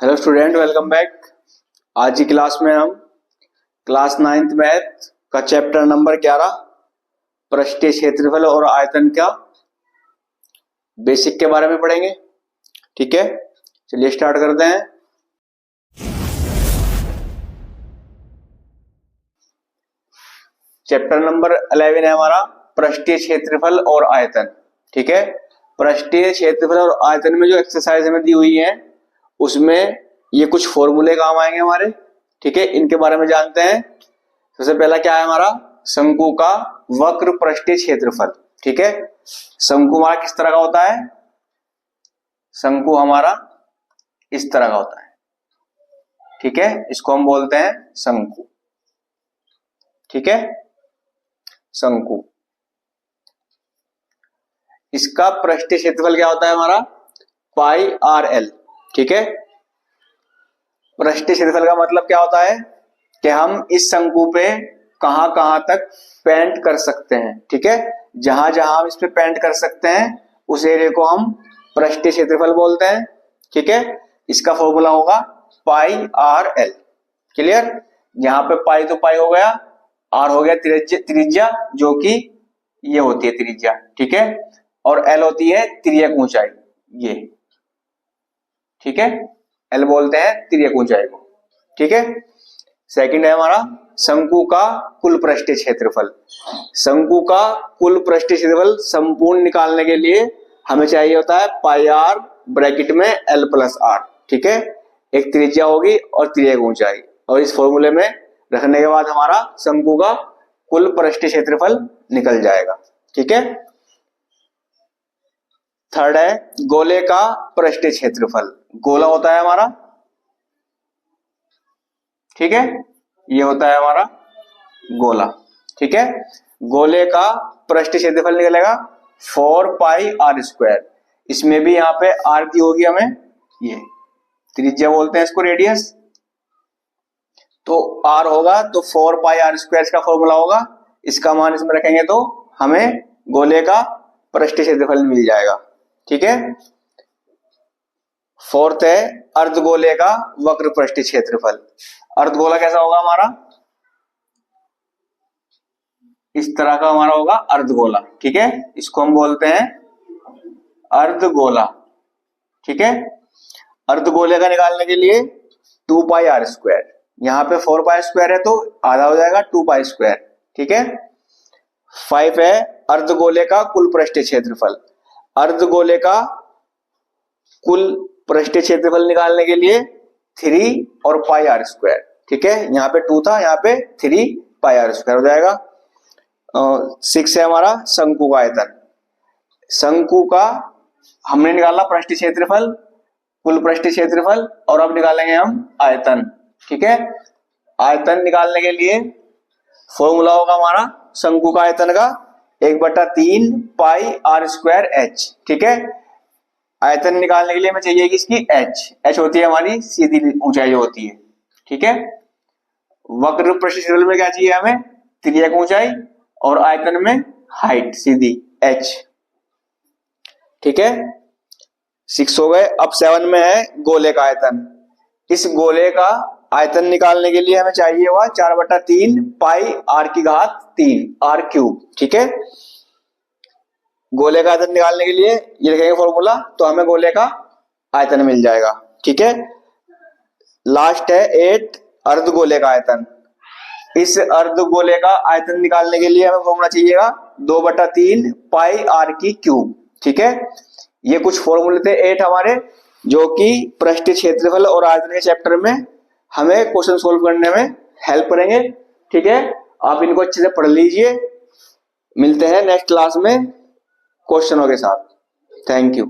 Hello student, welcome back. आज की class में हम क्लास 9th मैथ का चैप्टर नंबर 11 पृष्ठीय क्षेत्रफल और आयतन का बेसिक के बारे में पढ़ेंगे। ठीक है, चलिए स्टार्ट करते हैं। चैप्टर नंबर 11 है हमारा पृष्ठीय क्षेत्रफल और आयतन। ठीक है, पृष्ठीय क्षेत्रफल और आयतन में जो एक्सरसाइज हमें दी हुई है उसमें ये कुछ फॉर्मूले काम आएंगे हमारे। ठीक है, इनके बारे में जानते हैं। सबसे पहला क्या है हमारा, शंकु का वक्र पृष्ठीय क्षेत्रफल। ठीक है, शंकु हमारा किस तरह का होता है, शंकु हमारा इस तरह का होता है। ठीक है, इसको हम बोलते हैं शंकु। ठीक है, शंकु, इसका पृष्ठीय क्षेत्रफल क्या होता है हमारा, पाई आर एल। ठीक है, पृष्ठीय क्षेत्रफल का मतलब क्या होता है कि हम इस शंकु पे कहां कहां तक पेंट कर सकते हैं। ठीक है, जहां जहां हम इस पे पेंट कर सकते हैं उस एरिया को हम पृष्ठीय क्षेत्रफल बोलते हैं। ठीक है, इसका फॉर्मूला होगा पाई आर एल। क्लियर, यहां पे पाई तो पाई हो गया, आर हो गया त्रिज्या जो कि ये होती है त्रिज्या। ठीक है, और एल होती है तिर्यक ऊंचाई ये। ठीक है, एल बोलते हैं तिर्यक ऊंचाई को। ठीक है, सेकंड है हमारा शंकु का कुल पृष्ठीय क्षेत्रफल। शंकु का कुल पृष्ठीय क्षेत्रफल संपूर्ण निकालने के लिए हमें चाहिए होता है पाई आर ब्रैकेट में एल प्लस आर। ठीक है, एक त्रिज्या होगी और तिर्यक ऊंचाई, और इस फॉर्मूले में रखने के बाद हमारा शंकु का कुल पृष्ठीय क्षेत्रफल निकल जाएगा। ठीक है, थर्ड है गोले का पृष्ठीय क्षेत्रफल। गोला होता है हमारा, ठीक है, ये होता है हमारा गोला। ठीक है, गोले का पृष्ठीय क्षेत्रफल निकलेगा 4 पाई आर स्क्वायर। इसमें भी यहाँ पे आर दी होगी हमें, ये त्रिज्या बोलते हैं इसको, रेडियस। तो आर होगा तो 4 पाई आर स्क्वायर का फॉर्मूला होगा, इसका मान इसमें रखेंगे तो हमें गोले का पृष्ठीय क्षेत्रफल मिल जाएगा। ठीक है, फोर्थ है अर्धगोले का वक्र पृष्ठीय क्षेत्रफल। अर्धगोला कैसा होगा हमारा, इस तरह का हमारा होगा अर्धगोला। ठीक है, इसको हम बोलते हैं अर्धगोला। ठीक है, अर्धगोले का निकालने के लिए 2 पाई आर स्क्वायर, यहां पे 4 पाई स्क्वायर है तो आधा हो जाएगा 2 पाई स्क्वायर। ठीक है, 5 है अर्धगोले का कुल पृष्ठीय क्षेत्रफल। अर्धगोले का कुल पृष्ठीय क्षेत्रफल निकालने के लिए 3 और पाई आर स्क्वायर। ठीक है, यहाँ पे 2 था, यहाँ पे 3 पाई आर स्क्वायर हो जाएगा। 6 है हमारा शंकु का आयतन। शंकु का हमने निकाला पृष्ठीय क्षेत्रफल, कुल पृष्ठीय क्षेत्रफल, और अब निकालेंगे हम आयतन। ठीक है, आयतन निकालने के लिए फॉर्मूला होगा हमारा शंकु का आयतन का 1/3 पाई आर स्क्वायर एच। ठीक है, आयतन निकालने के लिए हमें चाहिए कि इसकी एच होती है हमारी सीधी ऊंचाई जो होती है। ठीक है, वक्र पृष्ठीय क्षेत्रफल में क्या चाहिए हमें, तिर्यक ऊंचाई, और आयतन में हाइट सीधी एच। ठीक है, 6 हो गए। अब 7 में है गोले का आयतन। इस गोले का आयतन निकालने के लिए हमें चाहिए हुआ 4/3 पाई आर की घात 3 आर क्यूब। ठीक है, गोले का आयतन निकालने के लिए ये लिखेंगे फॉर्मूला, तो हमें गोले का आयतन मिल जाएगा। ठीक है, लास्ट है 8 अर्धगोले का आयतन। इस अर्धगोले का आयतन निकालने के लिए हमें फॉर्मूला चाहिएगा 2/3 पाई आर की क्यूब। ठीक है, ये कुछ फॉर्मूले थे 8 हमारे, जो कि पृष्ठीय क्षेत्रफल और आयतन के चैप्टर में हमें क्वेश्चन सोल्व करने में हेल्प करेंगे। ठीक है, आप इनको अच्छे से पढ़ लीजिए। मिलते हैं नेक्स्ट क्लास में क्वेश्चनों के साथ। Thank you.